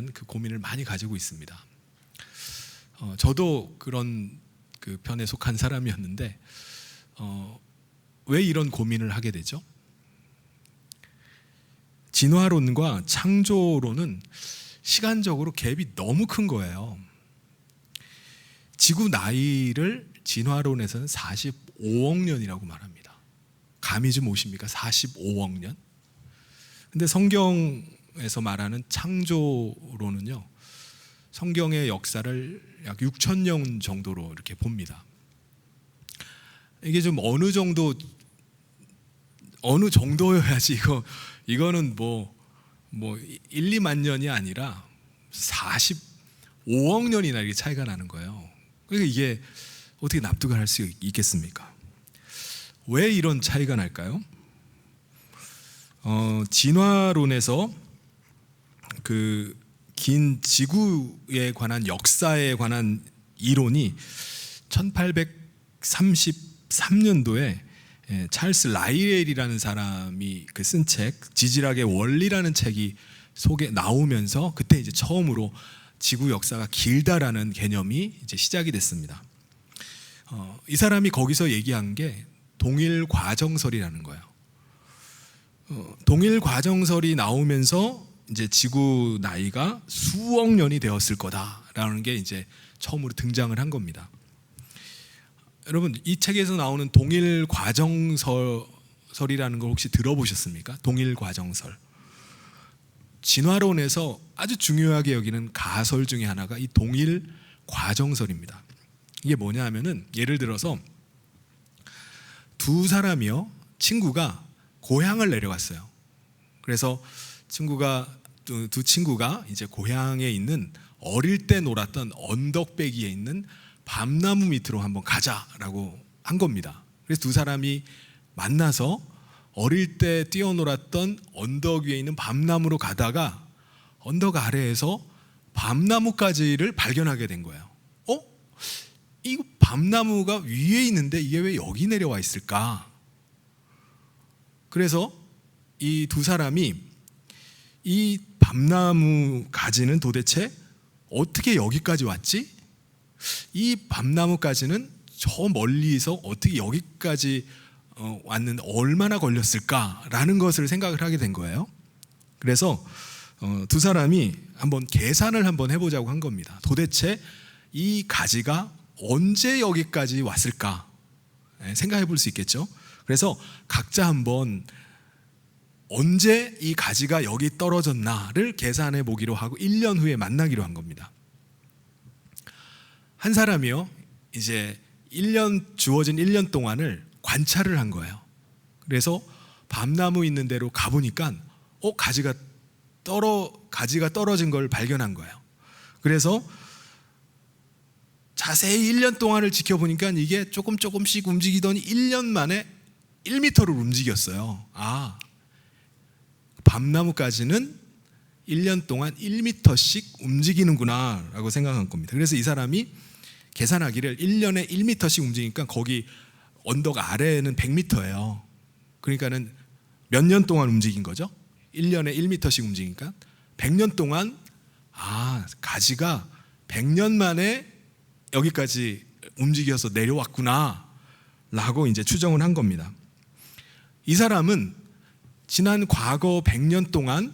대한 그 고민을 많이 가지고 있습니다. 저도 그런 그 편에 속한 사람이었는데 왜 이런 고민을 하게 되죠? 진화론과 창조론은 시간적으로 갭이 너무 큰 거예요. 지구 나이를 진화론에서는 45억 년이라고 말합니다. 감이 좀 오십니까? 45억 년? 근데 성경에서 말하는 창조론은요, 성경의 역사를 약 6천 년 정도로 이렇게 봅니다. 이게 좀 어느 정도여야지 이거는 뭐 1, 2만 년이 아니라 45억 년이나 이렇게 차이가 나는 거예요. 그러니까 이게 어떻게 납득을 할 수 있겠습니까? 왜 이런 차이가 날까요? 진화론에서 그 긴 지구에 관한 역사에 관한 이론이 1833년도에 찰스 라이렐이라는 사람이 그 쓴 책 지질학의 원리라는 책이 속에 나오면서 그때 이제 처음으로 지구 역사가 길다라는 개념이 이제 시작이 됐습니다. 이 사람이 거기서 얘기한 게 동일 과정설이라는 거예요. 동일 과정설이 나오면서 이제 지구 나이가 수억 년이 되었을 거다라는 게 이제 처음으로 등장을 한 겁니다. 여러분, 이 책에서 나오는 동일 과정설이라는 걸 혹시 들어보셨습니까? 동일 과정설. 진화론에서 아주 중요하게 여기는 가설 중에 하나가 이 동일 과정설입니다. 이게 뭐냐 하면은, 예를 들어서 두 사람이요, 친구가 고향을 내려갔어요. 그래서 두 친구가 이제 고향에 있는 어릴 때 놀았던 언덕배기에 있는 밤나무 밑으로 한번 가자라고 한 겁니다. 그래서 두 사람이 만나서 어릴 때 뛰어놀았던 언덕 위에 있는 밤나무로 가다가 언덕 아래에서 밤나무가지를 발견하게 된 거예요. 이 밤나무가 위에 있는데 이게 왜 여기 내려와 있을까? 그래서 이 두 사람이 이 밤나무 가지는 도대체 어떻게 여기까지 왔지? 이 밤나무 가지는 저 멀리서 어떻게 여기까지 왔는데 얼마나 걸렸을까라는 것을 생각을 하게 된 거예요. 그래서 두 사람이 한번 계산을 한번 해보자고 한 겁니다. 도대체 이 가지가 언제 여기까지 왔을까? 생각해 볼 수 있겠죠. 그래서 각자 한번 언제 이 가지가 여기 떨어졌나를 계산해 보기로 하고 1년 후에 만나기로 한 겁니다. 한 사람이요, 이제 주어진 1년 동안을 관찰을 한 거예요. 그래서 밤나무 있는 데로 가보니까 가지가 떨어진 걸 발견한 거예요. 그래서 자세히 1년 동안을 지켜보니까 이게 조금씩 움직이더니 1년 만에 1m를 움직였어요. 밤나무까지는 1년 동안 1m씩 움직이는구나 라고 생각한 겁니다. 그래서 이 사람이 계산하기를 1년에 1m씩 움직이니까 거기 언덕 아래에는 100m예요. 그러니까는 몇 년 동안 움직인 거죠? 1년에 1m씩 움직이니까 100년 동안 가지가 100년 만에 여기까지 움직여서 내려왔구나 라고 이제 추정을 한 겁니다. 이 사람은 지난 과거 100년 동안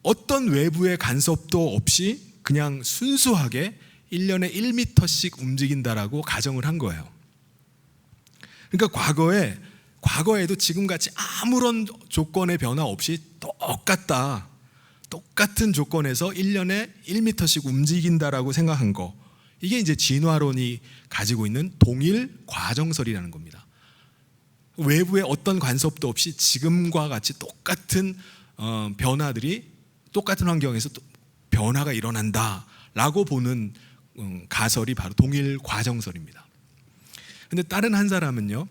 어떤 외부의 간섭도 없이 그냥 순수하게 1년에 1m씩 움직인다라고 가정을 한 거예요. 그러니까 과거에도 지금같이 아무런 조건의 변화 없이 똑같은 조건에서 1년에 1m씩 움직인다라고 생각한 거, 이게 이제 진화론이 가지고 있는 동일 과정설이라는 겁니다. 외부의 어떤 간섭도 없이 지금과 같이 똑같은 변화들이 똑같은 환경에서 변화가 일어난다라고 보는 가설이 바로 동일 과정설입니다. 근데 다른 한 사람은요,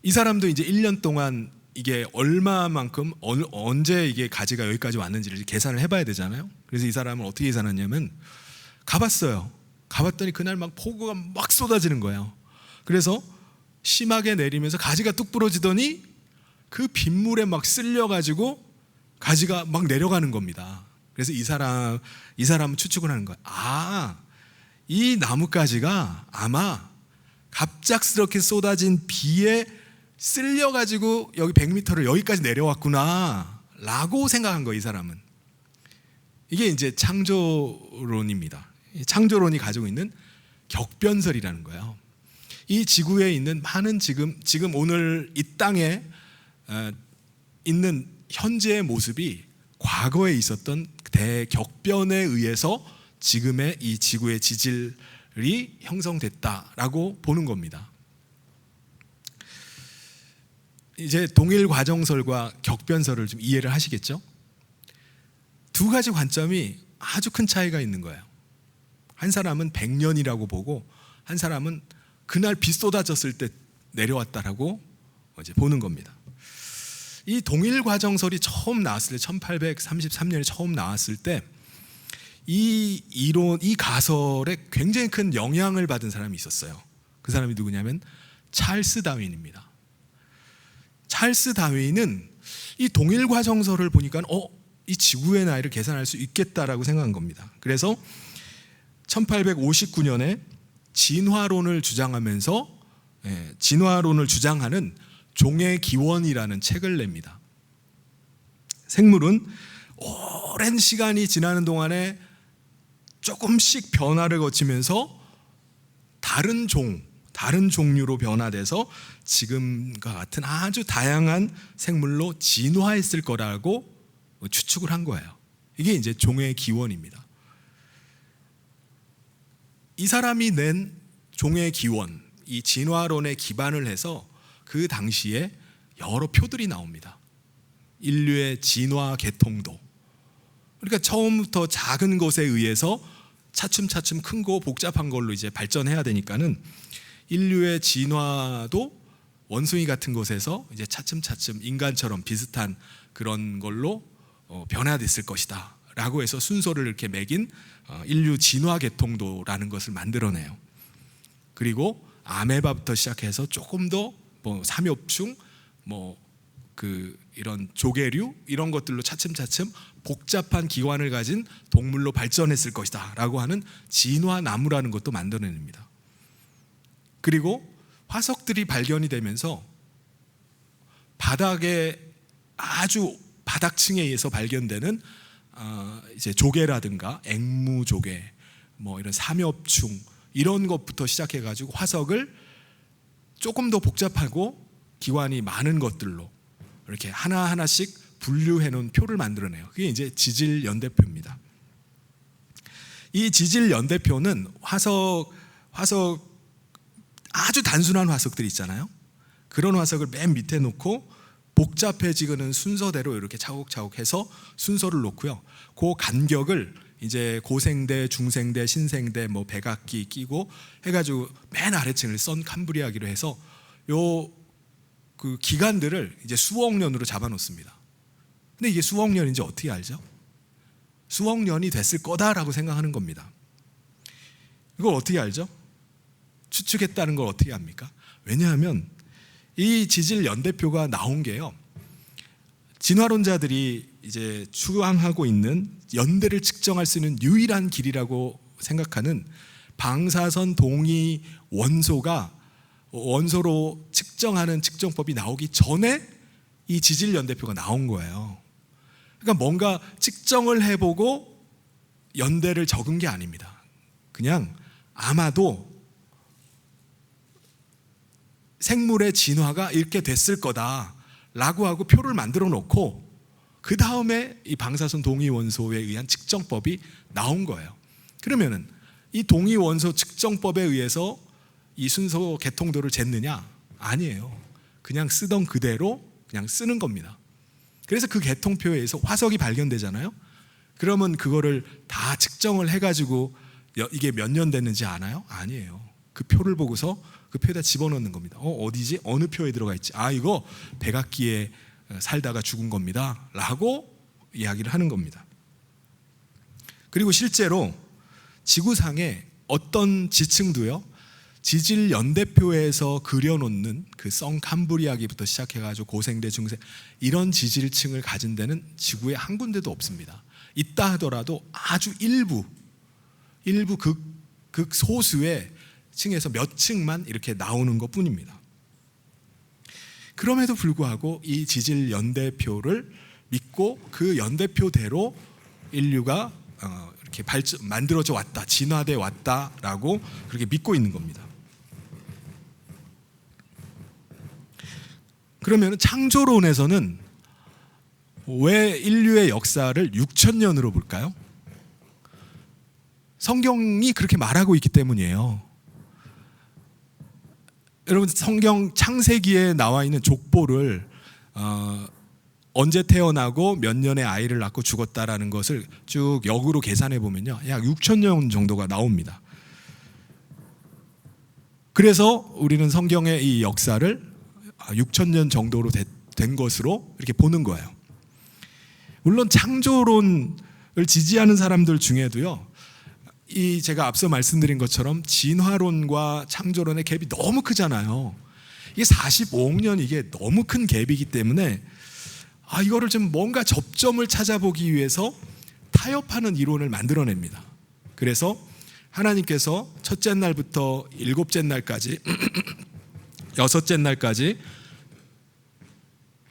이 사람도 이제 1년 동안 이게 얼마만큼 언제 이게 가지가 여기까지 왔는지를 계산을 해봐야 되잖아요. 그래서 이 사람은 어떻게 계산했냐면 가봤어요. 가봤더니 그날 막 폭우가 막 쏟아지는 거예요. 그래서 심하게 내리면서 가지가 뚝 부러지더니 그 빗물에 막 쓸려가지고 가지가 막 내려가는 겁니다. 그래서 이 사람은 추측을 하는 거야. 이 나뭇가지가 아마 갑작스럽게 쏟아진 비에 쓸려가지고 여기 100m를 여기까지 내려왔구나 라고 생각한 거예요. 이 사람은. 이게 이제 창조론입니다. 창조론이 가지고 있는 격변설이라는 거예요. 이 지구에 있는 많은 지금 오늘 이 땅에 있는 현재의 모습이 과거에 있었던 대격변에 의해서 지금의 이 지구의 지질이 형성됐다라고 보는 겁니다. 이제 동일 과정설과 격변설을 좀 이해를 하시겠죠? 두 가지 관점이 아주 큰 차이가 있는 거예요. 한 사람은 100년이라고 보고 한 사람은 그날 비 쏟아졌을 때 내려왔다라고 이제 보는 겁니다. 이 동일 과정설이 처음 나왔을 때 1833년에 처음 나왔을 때 이 이론, 이 가설에 굉장히 큰 영향을 받은 사람이 있었어요. 그 사람이 누구냐면 찰스 다윈입니다. 찰스 다윈은 이 동일 과정설을 보니까 이 지구의 나이를 계산할 수 있겠다라고 생각한 겁니다. 그래서 1859년에 진화론을 주장하는 종의 기원이라는 책을 냅니다. 생물은 오랜 시간이 지나는 동안에 조금씩 변화를 거치면서 다른 종류로 변화돼서 지금과 같은 아주 다양한 생물로 진화했을 거라고 추측을 한 거예요. 이게 이제 종의 기원입니다. 이 사람이 낸 종의 기원, 이 진화론에 기반을 해서 그 당시에 여러 표들이 나옵니다. 인류의 진화 계통도. 그러니까 처음부터 작은 것에 의해서 차츰차츰 큰 거 복잡한 걸로 이제 발전해야 되니까는 인류의 진화도 원숭이 같은 것에서 이제 차츰차츰 인간처럼 비슷한 그런 걸로 변화됐을 것이다 라고 해서 순서를 이렇게 매긴 인류 진화 계통도라는 것을 만들어내요. 그리고 아메바부터 시작해서 조금 더 삼엽충, 이런 조개류 이런 것들로 차츰차츰 복잡한 기관을 가진 동물로 발전했을 것이다 라고 하는 진화나무라는 것도 만들어냅니다. 그리고 화석들이 발견이 되면서 바닥에 아주 바닥층에 의해서 발견되는 이제 조개라든가 앵무조개, 이런 삼엽충 이런 것부터 시작해가지고 화석을 조금 더 복잡하고 기관이 많은 것들로 이렇게 하나하나씩 분류해 놓은 표를 만들어내요. 그게 이제 지질 연대표입니다. 이 지질 연대표는 화석 아주 단순한 화석들이 있잖아요. 그런 화석을 맨 밑에 놓고 복잡해지는 순서대로 이렇게 차곡차곡 해서 순서를 놓고요. 그 간격을 이제 고생대, 중생대, 신생대, 백악기 끼고 해가지고 맨 아래층을 선 캄브리아기로 해서 그 기간들을 이제 수억 년으로 잡아놓습니다. 근데 이게 수억 년인지 어떻게 알죠? 수억 년이 됐을 거다라고 생각하는 겁니다. 이걸 어떻게 알죠? 추측했다는 걸 어떻게 합니까? 왜냐하면 이 지질 연대표가 나온 게요, 진화론자들이 이제 추앙하고 있는 연대를 측정할 수 있는 유일한 길이라고 생각하는 방사선 동위 원소로 측정하는 측정법이 나오기 전에 이 지질 연대표가 나온 거예요. 그러니까 뭔가 측정을 해보고 연대를 적은 게 아닙니다. 그냥 아마도 생물의 진화가 이렇게 됐을 거다라고 하고 표를 만들어 놓고 그 다음에 이 방사선 동위 원소에 의한 측정법이 나온 거예요. 그러면은 이 동위 원소 측정법에 의해서 이 순서 계통도를 쟀느냐? 아니에요. 그냥 쓰던 그대로 그냥 쓰는 겁니다. 그래서 그 계통표에 의해서 화석이 발견되잖아요. 그러면 그거를 다 측정을 해가지고 이게 몇 년 됐는지 아나요? 아니에요. 그 표를 보고서 그 표에다 집어넣는 겁니다. 어디지? 어느 표에 들어가 있지? 이거 백악기에 살다가 죽은 겁니다 라고 이야기를 하는 겁니다. 그리고 실제로 지구상에 어떤 지층도요, 지질 연대표에서 그려놓는 그 성 캄브리아기부터 시작해가지고 고생대, 중생 이런 지질층을 가진 데는 지구에 한 군데도 없습니다. 있다 하더라도 아주 일부 극소수의 층에서 몇 층만 이렇게 나오는 것 뿐입니다. 그럼에도 불구하고 이 지질 연대표를 믿고 그 연대표대로 인류가 이렇게 만들어져 왔다, 진화돼 왔다라고 그렇게 믿고 있는 겁니다. 그러면 창조론에서는 왜 인류의 역사를 6,000년으로 볼까요? 성경이 그렇게 말하고 있기 때문이에요. 여러분, 성경 창세기에 나와 있는 족보를 언제 태어나고 몇 년에 아이를 낳고 죽었다라는 것을 쭉 역으로 계산해 보면요, 약 6,000년 정도가 나옵니다. 그래서 우리는 성경의 이 역사를 6,000년 정도로 된 것으로 이렇게 보는 거예요. 물론 창조론을 지지하는 사람들 중에도요, 제가 앞서 말씀드린 것처럼 진화론과 창조론의 갭이 너무 크잖아요. 이게 45억 년, 이게 너무 큰 갭이기 때문에 이거를 좀 뭔가 접점을 찾아보기 위해서 타협하는 이론을 만들어냅니다. 그래서 하나님께서 첫째 날부터 일곱째 날까지 여섯째 날까지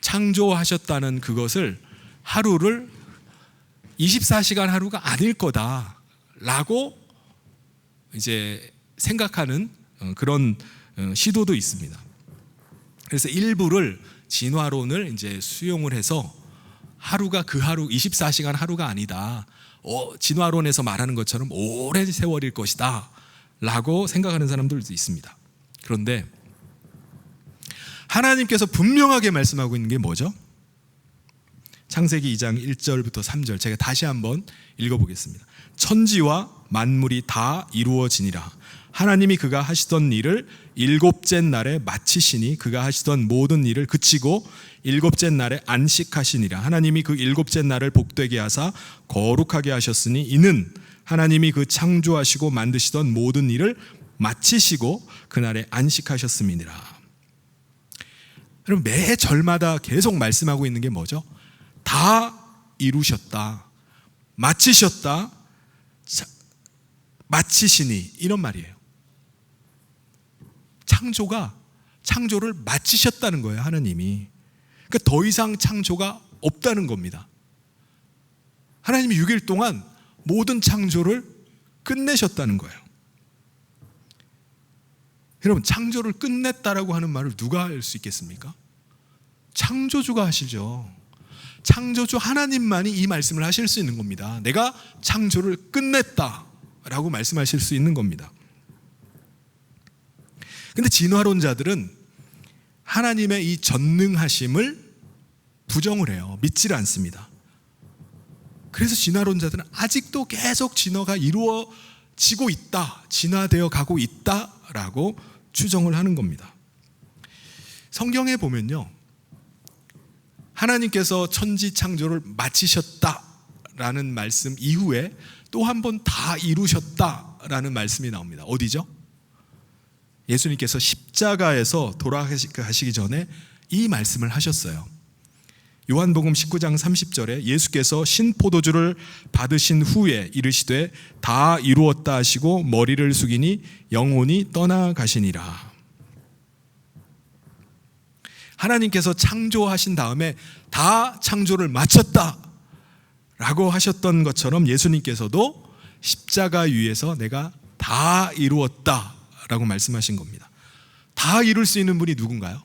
창조하셨다는 그것을 하루를 24시간 하루가 아닐 거다라고 이제 생각하는 그런 시도도 있습니다. 그래서 일부를 진화론을 이제 수용을 해서 하루가 그 하루 24시간 하루가 아니다, 진화론에서 말하는 것처럼 오랜 세월일 것이다 라고 생각하는 사람들도 있습니다. 그런데 하나님께서 분명하게 말씀하고 있는 게 뭐죠? 창세기 2장 1절부터 3절 제가 다시 한번 읽어보겠습니다. 천지와 만물이 다 이루어지니라. 하나님이 그가 하시던 일을 일곱째 날에 마치시니 그가 하시던 모든 일을 그치고 일곱째 날에 안식하시니라. 하나님이 그 일곱째 날을 복되게 하사 거룩하게 하셨으니 이는 하나님이 그 창조하시고 만드시던 모든 일을 마치시고 그날에 안식하셨음이니라. 여러분, 매 절마다 계속 말씀하고 있는 게 뭐죠? 다 이루셨다, 마치셨다, 마치시니, 이런 말이에요. 창조를 마치셨다는 거예요, 하나님이. 그러니까 더 이상 창조가 없다는 겁니다. 하나님이 6일 동안 모든 창조를 끝내셨다는 거예요. 여러분, 창조를 끝냈다라고 하는 말을 누가 할 수 있겠습니까? 창조주가 하시죠. 창조주 하나님만이 이 말씀을 하실 수 있는 겁니다. 내가 창조를 끝냈다라고 말씀하실 수 있는 겁니다. 근데 진화론자들은 하나님의 이 전능하심을 부정을 해요. 믿지를 않습니다. 그래서 진화론자들은 아직도 계속 진화가 이루어지고 있다, 진화되어 가고 있다라고 추정을 하는 겁니다. 성경에 보면요, 하나님께서 천지 창조를 마치셨다라는 말씀 이후에 또 한 번 다 이루셨다라는 말씀이 나옵니다. 어디죠? 예수님께서 십자가에서 돌아가시기 전에 이 말씀을 하셨어요. 요한복음 19장 30절에 예수께서 신포도주를 받으신 후에 이르시되 다 이루었다 하시고 머리를 숙이니 영혼이 떠나가시니라. 하나님께서 창조하신 다음에 다 창조를 마쳤다 라고 하셨던 것처럼 예수님께서도 십자가 위에서 내가 다 이루었다 라고 말씀하신 겁니다. 다 이룰 수 있는 분이 누군가요?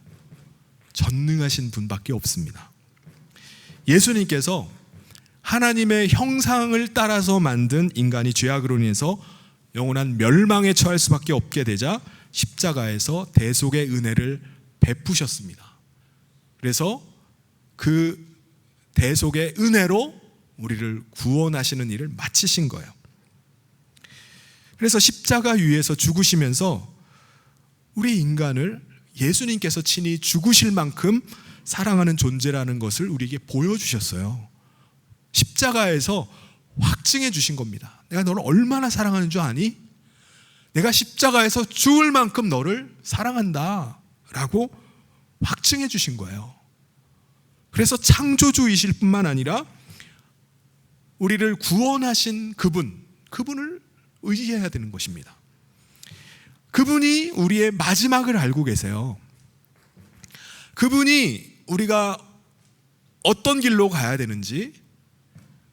전능하신 분밖에 없습니다. 예수님께서 하나님의 형상을 따라서 만든 인간이 죄악으로 인해서 영원한 멸망에 처할 수밖에 없게 되자 십자가에서 대속의 은혜를 베푸셨습니다. 그래서 그 대속의 은혜로 우리를 구원하시는 일을 마치신 거예요. 그래서 십자가 위에서 죽으시면서 우리 인간을 예수님께서 친히 죽으실 만큼 사랑하는 존재라는 것을 우리에게 보여주셨어요. 십자가에서 확증해 주신 겁니다. 내가 너를 얼마나 사랑하는 줄 아니? 내가 십자가에서 죽을 만큼 너를 사랑한다 라고 확증해 주신 거예요. 그래서 창조주이실 뿐만 아니라 우리를 구원하신 그분을 의지해야 되는 것입니다. 그분이 우리의 마지막을 알고 계세요. 그분이 우리가 어떤 길로 가야 되는지,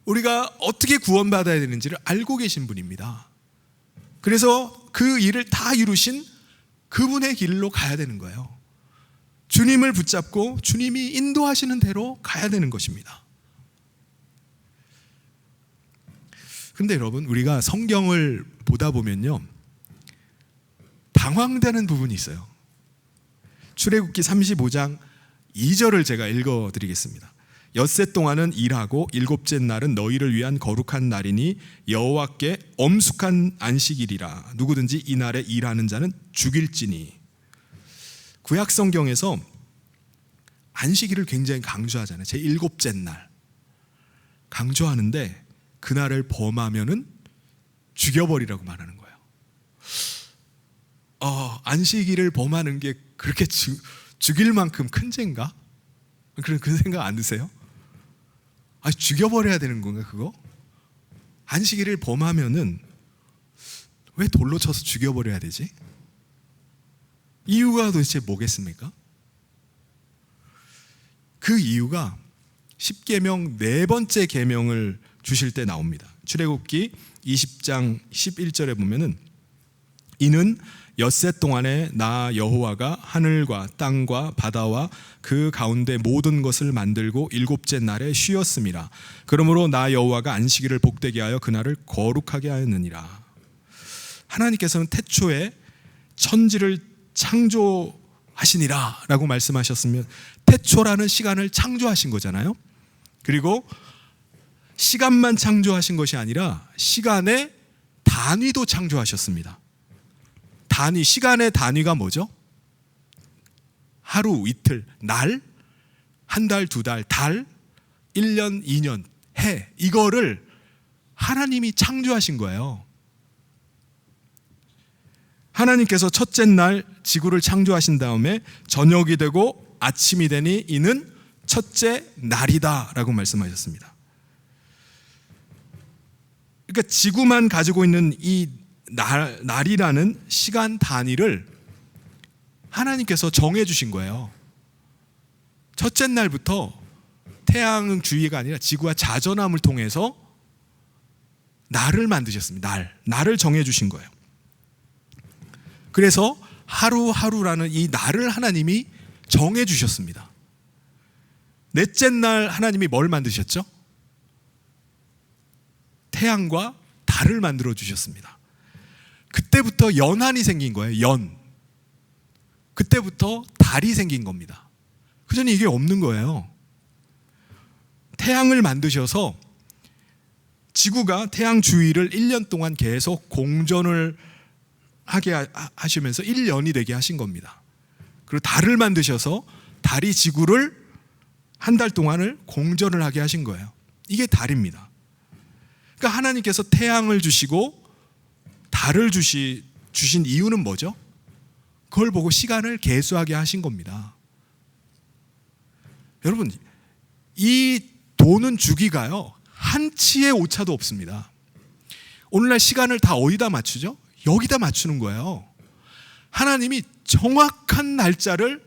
우리가 어떻게 구원받아야 되는지를 알고 계신 분입니다. 그래서 그 일을 다 이루신 그분의 길로 가야 되는 거예요. 주님을 붙잡고 주님이 인도하시는 대로 가야 되는 것입니다. 그런데 여러분, 우리가 성경을 보다 보면요, 당황되는 부분이 있어요. 출애굽기 35장 2절을 제가 읽어드리겠습니다. 엿새 동안은 일하고 일곱째 날은 너희를 위한 거룩한 날이니 여호와께 엄숙한 안식일이라. 누구든지 이 날에 일하는 자는 죽일지니. 구약 성경에서 안식일을 굉장히 강조하잖아요. 제 일곱째 날 강조하는데 그날을 범하면은 죽여버리라고 말하는 거예요. 안식일을 범하는 게 그렇게 죽일 만큼 큰 죄인가? 그런 생각 안 드세요? 죽여버려야 되는 건가 그거? 안식일을 범하면은 왜 돌로 쳐서 죽여버려야 되지? 이유가 도대체 뭐겠습니까? 그 이유가 십계명 네 번째 계명을 주실 때 나옵니다. 출애굽기 20장 11절에 보면은 이는 엿새 동안에 나 여호와가 하늘과 땅과 바다와 그 가운데 모든 것을 만들고 일곱째 날에 쉬었음이라. 그러므로 나 여호와가 안식일을 복되게 하여 그날을 거룩하게 하였느니라. 하나님께서는 태초에 천지를 창조하시니라 라고 말씀하셨으면 태초라는 시간을 창조하신 거잖아요. 그리고 시간만 창조하신 것이 아니라 시간의 단위도 창조하셨습니다. 시간의 단위가 뭐죠? 하루, 이틀, 날, 한 달, 두 달, 달, 1년, 2년, 해, 이거를 하나님이 창조하신 거예요. 하나님께서 첫째 날 지구를 창조하신 다음에 저녁이 되고 아침이 되니 이는 첫째 날이다 라고 말씀하셨습니다. 그러니까 지구만 가지고 있는 이 날이라는 시간 단위를 하나님께서 정해 주신 거예요. 첫째 날부터 태양 주위가 아니라 지구와 자전함을 통해서 날을 만드셨습니다. 날을 정해 주신 거예요. 그래서 하루하루라는 이 날을 하나님이 정해 주셨습니다. 넷째 날 하나님이 뭘 만드셨죠? 태양과 달을 만들어 주셨습니다. 그때부터 연한이 생긴 거예요. 그때부터 달이 생긴 겁니다. 그전에 이게 없는 거예요. 태양을 만드셔서 지구가 태양 주위를 1년 동안 계속 공전을 하게 하시면서 1년이 되게 하신 겁니다. 그리고 달을 만드셔서 달이 지구를 한 달 동안을 공전을 하게 하신 거예요. 이게 달입니다. 그러니까 하나님께서 태양을 주시고 달을 주신 이유는 뭐죠? 그걸 보고 시간을 계수하게 하신 겁니다. 여러분, 이 도는 주기가요, 한치의 오차도 없습니다. 오늘날 시간을 다 어디다 맞추죠? 여기다 맞추는 거예요. 하나님이 정확한 날짜를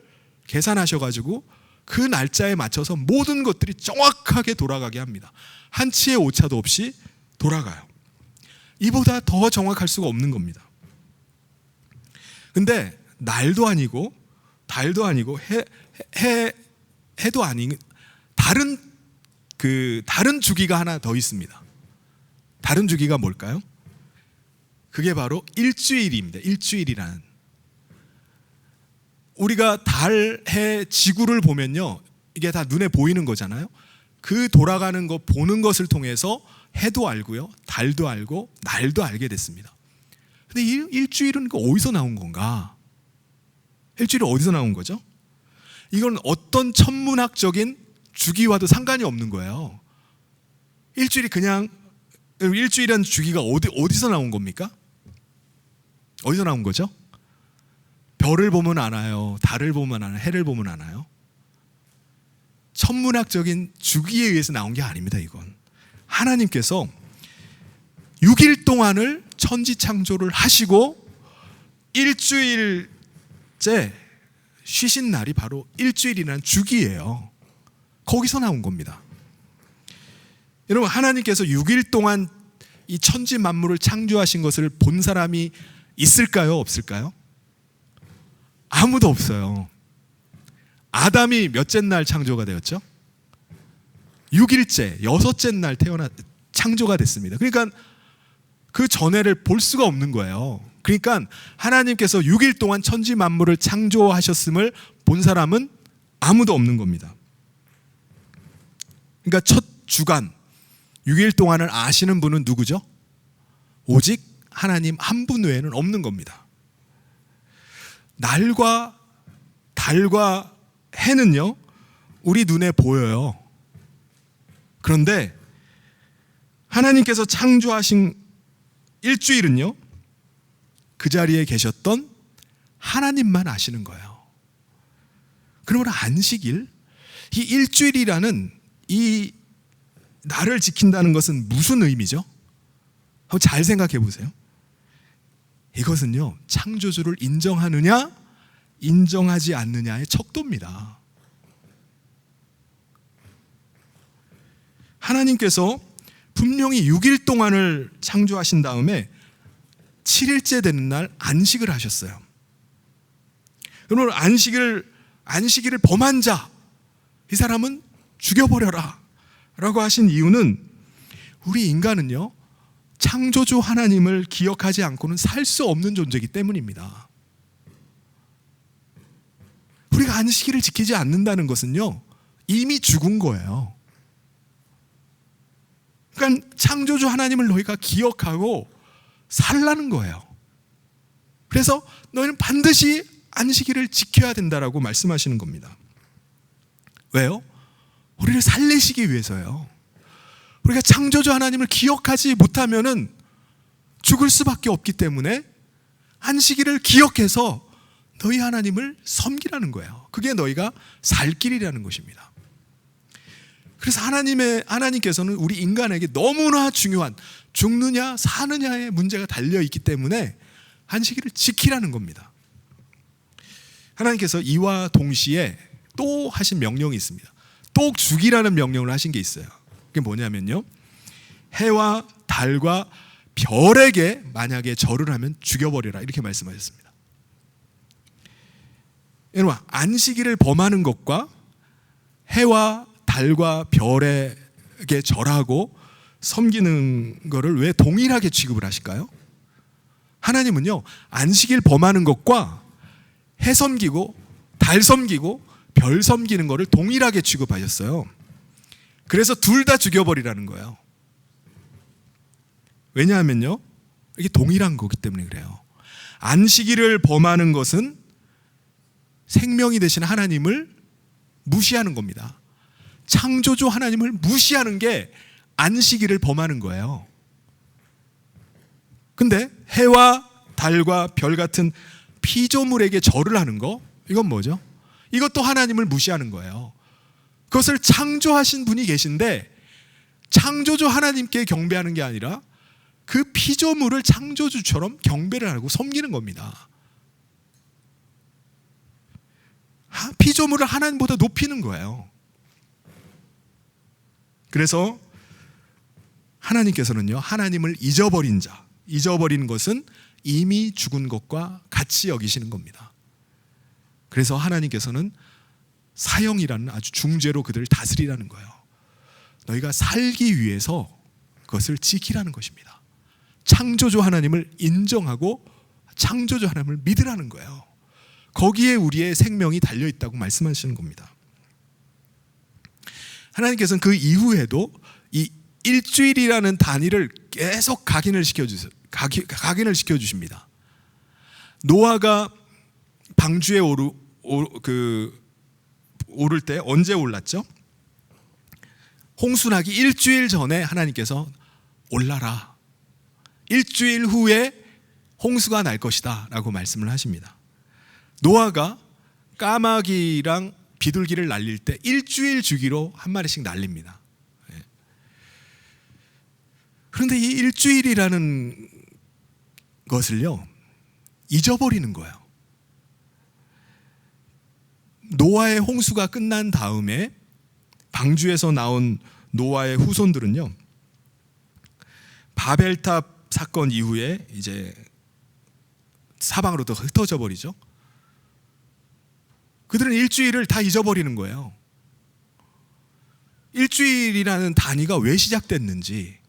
계산하셔가지고 그 날짜에 맞춰서 모든 것들이 정확하게 돌아가게 합니다. 한치의 오차도 없이 돌아가요. 이보다 더 정확할 수가 없는 겁니다. 근데 날도 아니고 달도 아니고 해도 아닌 다른 주기가 하나 더 있습니다. 다른 주기가 뭘까요? 그게 바로 일주일입니다. 일주일이란. 우리가 달, 해, 지구를 보면요, 이게 다 눈에 보이는 거잖아요. 그 돌아가는 거 보는 것을 통해서 해도 알고요, 달도 알고 날도 알게 됐습니다. 근데 이 일주일은 어디서 나온 건가? 일주일이 어디서 나온 거죠? 이건 어떤 천문학적인 주기와도 상관이 없는 거예요. 일주일이라는 주기가 어디서 나온 겁니까? 어디서 나온 거죠? 별을 보면 알아요? 달을 보면 알아요? 해를 보면 알아요? 천문학적인 주기에 의해서 나온 게 아닙니다. 이건 하나님께서 6일 동안을 천지 창조를 하시고 일주일째 쉬신 날이 바로 일주일이라는 주기예요. 거기서 나온 겁니다. 여러분, 하나님께서 6일 동안 이 천지 만물을 창조하신 것을 본 사람이 있을까요? 없을까요? 아무도 없어요. 아담이 몇째 날 창조가 되었죠? 6일째, 6째 날 창조가 됐습니다. 그러니까 그 전에를 볼 수가 없는 거예요. 그러니까 하나님께서 6일 동안 천지 만물을 창조하셨음을 본 사람은 아무도 없는 겁니다. 그러니까 첫 주간 6일 동안을 아시는 분은 누구죠? 오직 하나님 한 분 외에는 없는 겁니다. 날과 달과 해는요, 우리 눈에 보여요. 그런데 하나님께서 창조하신 일주일은요, 그 자리에 계셨던 하나님만 아시는 거예요. 그러면 안식일, 이 일주일이라는 이 날을 지킨다는 것은 무슨 의미죠? 한번 잘 생각해 보세요. 이것은요, 창조주를 인정하느냐 인정하지 않느냐의 척도입니다. 하나님께서 분명히 6일 동안을 창조하신 다음에 7일째 되는 날 안식을 하셨어요. 여러분, 안식일을 범한 자, 이 사람은 죽여버려라 라고 하신 이유는 우리 인간은요, 창조주 하나님을 기억하지 않고는 살 수 없는 존재이기 때문입니다. 우리가 안식일을 지키지 않는다는 것은요, 이미 죽은 거예요. 그러니까 창조주 하나님을 너희가 기억하고 살라는 거예요. 그래서 너희는 반드시 안식일을 지켜야 된다라고 말씀하시는 겁니다. 왜요? 우리를 살리시기 위해서요. 우리가 창조주 하나님을 기억하지 못하면은 죽을 수밖에 없기 때문에 안식일을 기억해서 너희 하나님을 섬기라는 거예요. 그게 너희가 살 길이라는 것입니다. 그래서 하나님께서는 우리 인간에게 너무나 중요한 죽느냐 사느냐의 문제가 달려있기 때문에 안식일을 지키라는 겁니다. 하나님께서 이와 동시에 또 하신 명령이 있습니다. 또 죽이라는 명령을 하신 게 있어요. 그게 뭐냐면요, 해와 달과 별에게 만약에 절을 하면 죽여버려라, 이렇게 말씀하셨습니다. 여러분, 안식일을 범하는 것과 해와 달과 별에게 절하고 섬기는 것을 왜 동일하게 취급을 하실까요? 하나님은요, 안식일 범하는 것과 해 섬기고 달 섬기고 별 섬기는 것을 동일하게 취급하셨어요. 그래서 둘 다 죽여버리라는 거예요. 왜냐하면요, 이게 동일한 거기 때문에 그래요. 안식일을 범하는 것은 생명이 되신 하나님을 무시하는 겁니다. 창조주 하나님을 무시하는 게 안식일을 범하는 거예요. 근데 해와 달과 별 같은 피조물에게 절을 하는 거, 이건 뭐죠? 이것도 하나님을 무시하는 거예요. 그것을 창조하신 분이 계신데 창조주 하나님께 경배하는 게 아니라 그 피조물을 창조주처럼 경배를 하고 섬기는 겁니다. 피조물을 하나님보다 높이는 거예요. 그래서 하나님께서는요, 하나님을 잊어버린 자, 잊어버리는 것은 이미 죽은 것과 같이 여기시는 겁니다. 그래서 하나님께서는 사형이라는 아주 중죄로 그들을 다스리라는 거예요. 너희가 살기 위해서 그것을 지키라는 것입니다. 창조주 하나님을 인정하고 창조주 하나님을 믿으라는 거예요. 거기에 우리의 생명이 달려있다고 말씀하시는 겁니다. 하나님께서는 그 이후에도 이 일주일이라는 단위를 계속 각인을 시켜주십니다. 노아가 방주에 오를 때 언제 올랐죠? 홍수 나기 일주일 전에 하나님께서 올라라, 일주일 후에 홍수가 날 것이다 라고 말씀을 하십니다. 노아가 까마귀랑 비둘기를 날릴 때 일주일 주기로 한 마리씩 날립니다. 그런데 이 일주일이라는 것을요, 잊어버리는 거예요. 노아의 홍수가 끝난 다음에 방주에서 나온 노아의 후손들은요, 바벨탑 사건 이후에 이제 사방으로 더 흩어져 버리죠. 그들은 일주일을 다 잊어버리는 거예요. 일주일이라는 단위가 왜 시작됐는지,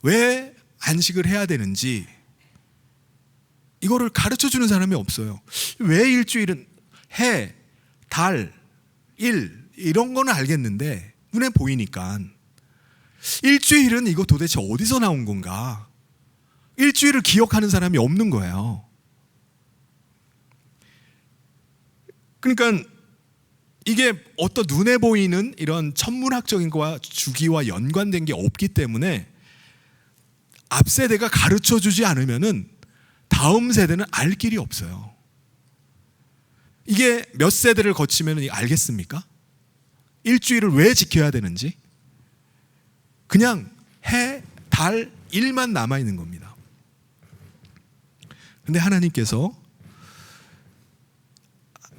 왜 안식을 해야 되는지 이거를 가르쳐주는 사람이 없어요. 왜 일주일은 해, 달, 일 이런 거는 알겠는데 눈에 보이니까 일주일은 이거 도대체 어디서 나온 건가? 일주일을 기억하는 사람이 없는 거예요. 그러니까 이게 어떤 눈에 보이는 이런 천문학적인 거와 주기와 연관된 게 없기 때문에 앞 세대가 가르쳐주지 않으면은 다음 세대는 알 길이 없어요. 이게 몇 세대를 거치면 알겠습니까? 일주일을 왜 지켜야 되는지. 그냥 해, 달, 일만 남아있는 겁니다. 근데 하나님께서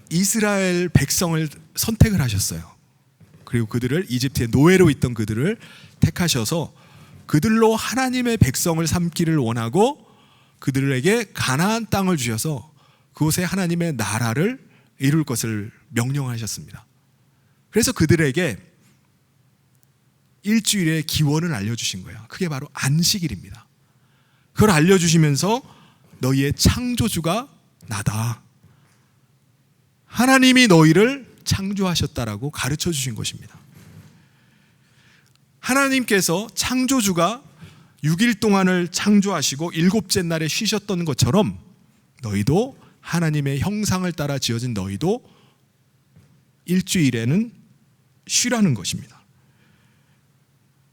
이스라엘 백성을 선택을 하셨어요. 그리고 그들을, 이집트의 노예로 있던 그들을 택하셔서 그들로 하나님의 백성을 삼기를 원하고 그들에게 가나안 땅을 주셔서 그곳에 하나님의 나라를 이룰 것을 명령하셨습니다. 그래서 그들에게 일주일의 기원을 알려주신 거예요. 그게 바로 안식일입니다. 그걸 알려주시면서 너희의 창조주가 나다, 하나님이 너희를 창조하셨다라고 가르쳐 주신 것입니다. 하나님께서 창조주가 6일 동안을 창조하시고 7째 날에 쉬셨던 것처럼 너희도 하나님의 형상을 따라 지어진 너희도 일주일에는 쉬라는 것입니다.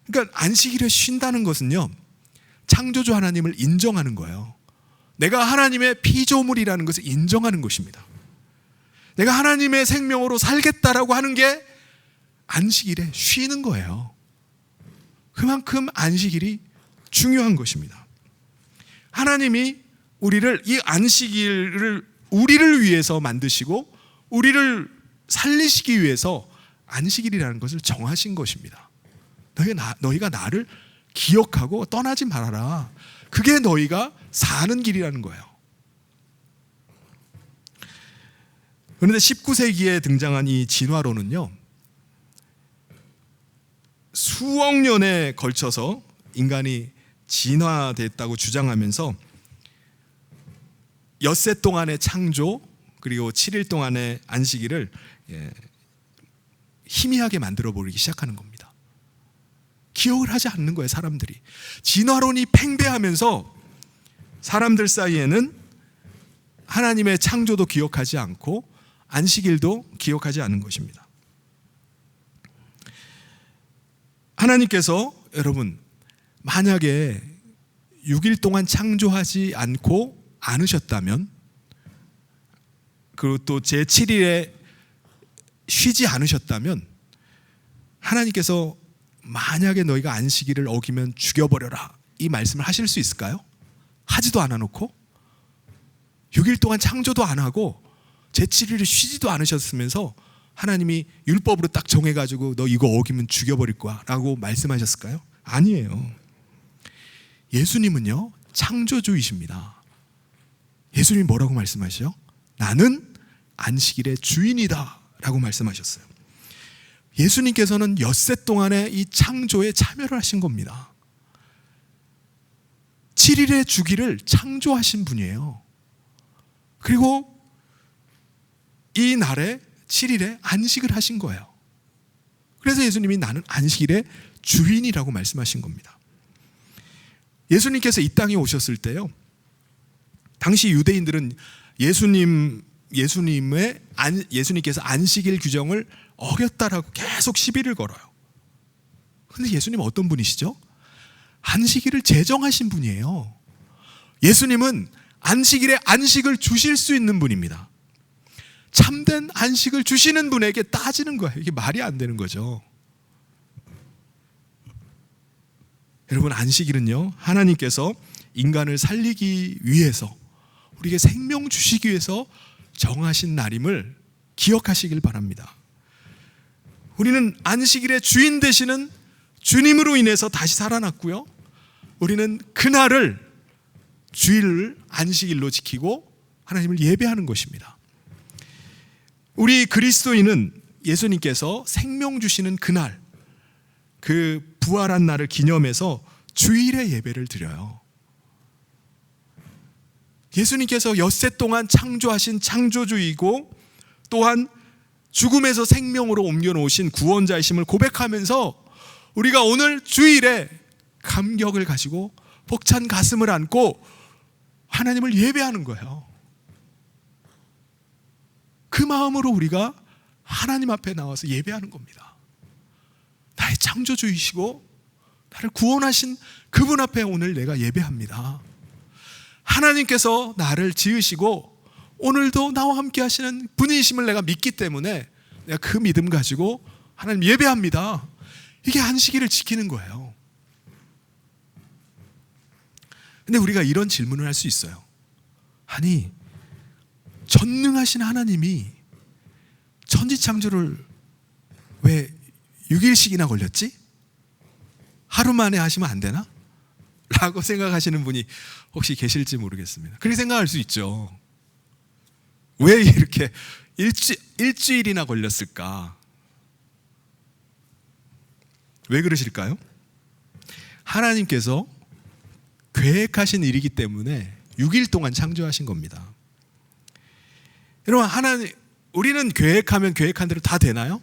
그러니까 안식일에 쉰다는 것은요, 창조주 하나님을 인정하는 거예요. 내가 하나님의 피조물이라는 것을 인정하는 것입니다. 내가 하나님의 생명으로 살겠다라고 하는 게 안식일에 쉬는 거예요. 그만큼 안식일이 중요한 것입니다. 하나님이 우리를, 이 안식일을 우리를 위해서 만드시고 우리를 살리시기 위해서 안식일이라는 것을 정하신 것입니다. 너희가 나를 기억하고 떠나지 말아라. 그게 너희가 사는 길이라는 거예요. 그런데 19세기에 등장한 이 진화론은요, 수억 년에 걸쳐서 인간이 진화됐다고 주장하면서 엿새 동안의 창조 그리고 7일 동안의 안식일을 희미하게 만들어 버리기 시작하는 겁니다. 기억을 하지 않는 거예요, 사람들이. 진화론이 팽배하면서 사람들 사이에는 하나님의 창조도 기억하지 않고 안식일도 기억하지 않는 것입니다. 하나님께서 여러분, 만약에 6일 동안 창조하지 않으셨다면, 그리고 또 제7일에 쉬지 않으셨다면, 하나님께서 만약에 너희가 안식일을 어기면 죽여버려라, 이 말씀을 하실 수 있을까요? 하지도 않아 놓고 6일 동안 창조도 안 하고 제7일을 쉬지도 않으셨으면서 하나님이 율법으로 딱 정해가지고 너 이거 어기면 죽여버릴 거야 라고 말씀하셨을까요? 아니에요. 예수님은요, 창조주이십니다. 예수님이 뭐라고 말씀하시죠? 나는 안식일의 주인이다 라고 말씀하셨어요. 예수님께서는 엿새 동안의 이 창조에 참여를 하신 겁니다. 7일의 주기를 창조하신 분이에요. 그리고 이 날에 7일에 안식을 하신 거예요. 그래서 예수님이 나는 안식일의 주인이라고 말씀하신 겁니다. 예수님께서 이 땅에 오셨을 때요, 당시 유대인들은 예수님께서 안식일 규정을 어겼다라고 계속 시비를 걸어요. 그런데 예수님은 어떤 분이시죠? 안식일을 제정하신 분이에요. 예수님은 안식일에 안식을 주실 수 있는 분입니다. 참된 안식을 주시는 분에게 따지는 거예요. 이게 말이 안 되는 거죠. 여러분, 안식일은요, 하나님께서 인간을 살리기 위해서, 우리에게 생명 주시기 위해서 정하신 날임을 기억하시길 바랍니다. 우리는 안식일의 주인 되시는 주님으로 인해서 다시 살아났고요, 우리는 그날을, 주일을 안식일로 지키고 하나님을 예배하는 것입니다. 우리 그리스도인은 예수님께서 생명 주시는 그날, 그 부활한 날을 기념해서 주일에 예배를 드려요. 예수님께서 엿새 동안 창조하신 창조주이고, 또한 죽음에서 생명으로 옮겨놓으신 구원자이심을 고백하면서 우리가 오늘 주일에 감격을 가지고 벅찬 가슴을 안고 하나님을 예배하는 거예요. 그 마음으로 우리가 하나님 앞에 나와서 예배하는 겁니다. 나의 창조주이시고 나를 구원하신 그분 앞에 오늘 내가 예배합니다. 하나님께서 나를 지으시고 오늘도 나와 함께 하시는 분이심을 내가 믿기 때문에 내가 그 믿음 가지고 하나님 예배합니다. 이게 안식일을 지키는 거예요. 근데 우리가 이런 질문을 할 수 있어요. 아니, 전능하신 하나님이 천지창조를 왜 6일씩이나 걸렸지? 하루 만에 하시면 안 되나? 라고 생각하시는 분이 혹시 계실지 모르겠습니다. 그렇게 생각할 수 있죠. 왜 이렇게 일주일이나 걸렸을까? 왜 그러실까요? 하나님께서 계획하신 일이기 때문에 6일 동안 창조하신 겁니다. 여러분, 우리는 계획하면 계획한 대로 다 되나요?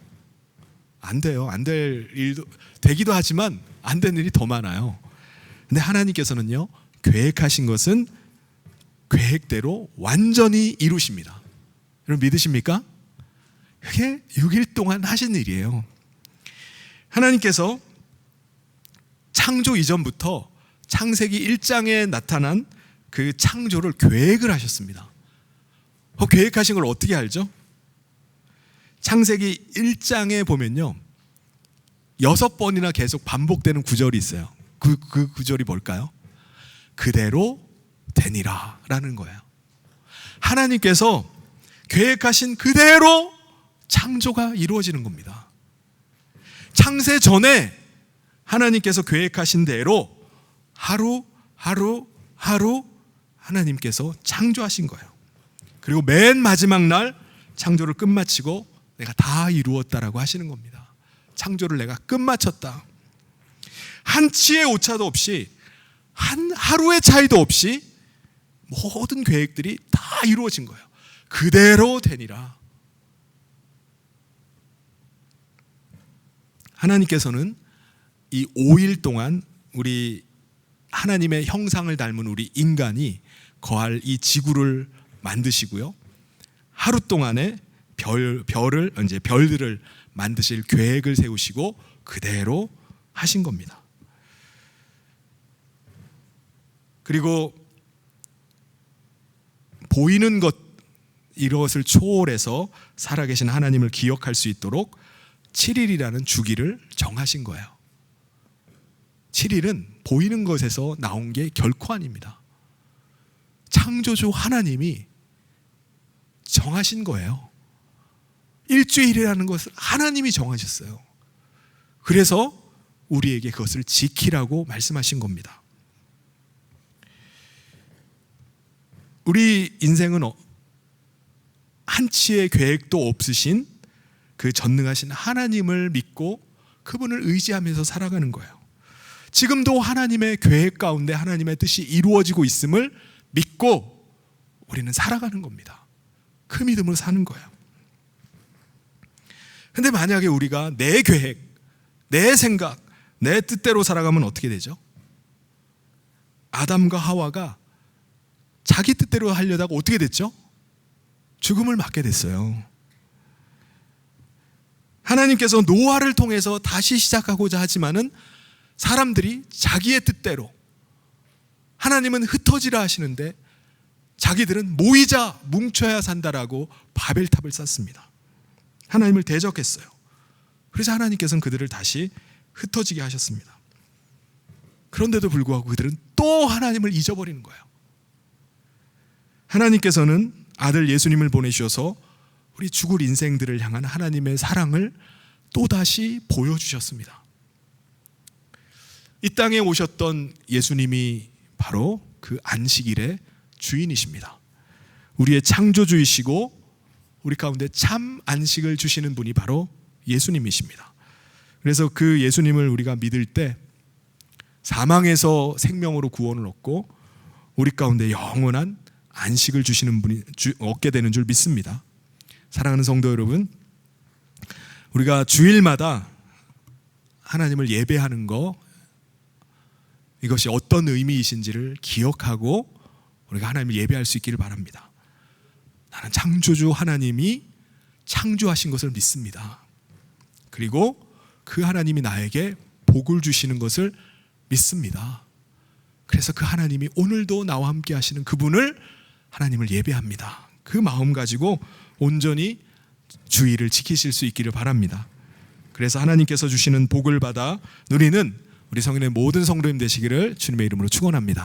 안 돼요. 안 될 일도 되기도 하지만 안 되는 일이 더 많아요. 근데 하나님께서는요, 계획하신 것은 계획대로 완전히 이루십니다. 여러분, 믿으십니까? 그게 6일 동안 하신 일이에요. 하나님께서 창조 이전부터 창세기 1장에 나타난 그 창조를 계획을 하셨습니다. 계획하신 걸 어떻게 알죠? 창세기 1장에 보면요, 6번이나 계속 반복되는 구절이 있어요. 그 구절이 뭘까요? 그대로 되니라 라는 거예요. 하나님께서 계획하신 그대로 창조가 이루어지는 겁니다. 창세 전에 하나님께서 계획하신 대로 하루 하나님께서 창조하신 거예요. 그리고 맨 마지막 날 창조를 끝마치고 내가 다 이루었다라고 하시는 겁니다. 창조를 내가 끝마쳤다. 한치의 오차도 없이, 한 하루의 차이도 없이 모든 계획들이 다 이루어진 거예요. 그대로 되니라. 하나님께서는 이 5일 동안 우리 하나님의 형상을 닮은 우리 인간이 거할 이 지구를 만드시고요, 하루 동안에 별들을 만드실 계획을 세우시고 그대로 하신 겁니다. 그리고 보이는 것, 이것을 초월해서 살아계신 하나님을 기억할 수 있도록 7일이라는 주기를 정하신 거예요. 7일은 보이는 것에서 나온 게 결코 아닙니다. 창조주 하나님이 정하신 거예요. 일주일이라는 것을 하나님이 정하셨어요. 그래서 우리에게 그것을 지키라고 말씀하신 겁니다. 우리 인생은 한치의 계획도 없으신 그 전능하신 하나님을 믿고 그분을 의지하면서 살아가는 거예요. 지금도 하나님의 계획 가운데 하나님의 뜻이 이루어지고 있음을 믿고 우리는 살아가는 겁니다. 그 믿음으로 사는 거예요. 근데 만약에 우리가 내 계획, 내 생각, 내 뜻대로 살아가면 어떻게 되죠? 아담과 하와가 자기 뜻대로 하려다가 어떻게 됐죠? 죽음을 맞게 됐어요. 하나님께서 노아를 통해서 다시 시작하고자 하지만은 사람들이 자기의 뜻대로, 하나님은 흩어지라 하시는데 자기들은 모이자, 뭉쳐야 산다라고 바벨탑을 쌓습니다. 하나님을 대적했어요. 그래서 하나님께서는 그들을 다시 흩어지게 하셨습니다. 그런데도 불구하고 그들은 또 하나님을 잊어버리는 거예요. 하나님께서는 아들 예수님을 보내주셔서 우리 죽을 인생들을 향한 하나님의 사랑을 또다시 보여주셨습니다. 이 땅에 오셨던 예수님이 바로 그 안식일의 주인이십니다. 우리의 창조주이시고 우리 가운데 참 안식을 주시는 분이 바로 예수님이십니다. 그래서 그 예수님을 우리가 믿을 때 사망에서 생명으로 구원을 얻고 우리 가운데 영원한 안식을 주시는 분이 얻게 되는 줄 믿습니다. 사랑하는 성도 여러분, 우리가 주일마다 하나님을 예배하는 거, 이것이 어떤 의미이신지를 기억하고 우리가 하나님을 예배할 수 있기를 바랍니다. 나는 창조주 하나님이 창조하신 것을 믿습니다. 그리고 그 하나님이 나에게 복을 주시는 것을 믿습니다. 그래서 그 하나님이 오늘도 나와 함께 하시는 그분을 하나님을 예배합니다. 그 마음 가지고 온전히 주의를 지키실 수 있기를 바랍니다. 그래서 하나님께서 주시는 복을 받아 누리는 우리 성인의 모든 성도님 되시기를 주님의 이름으로 축원합니다.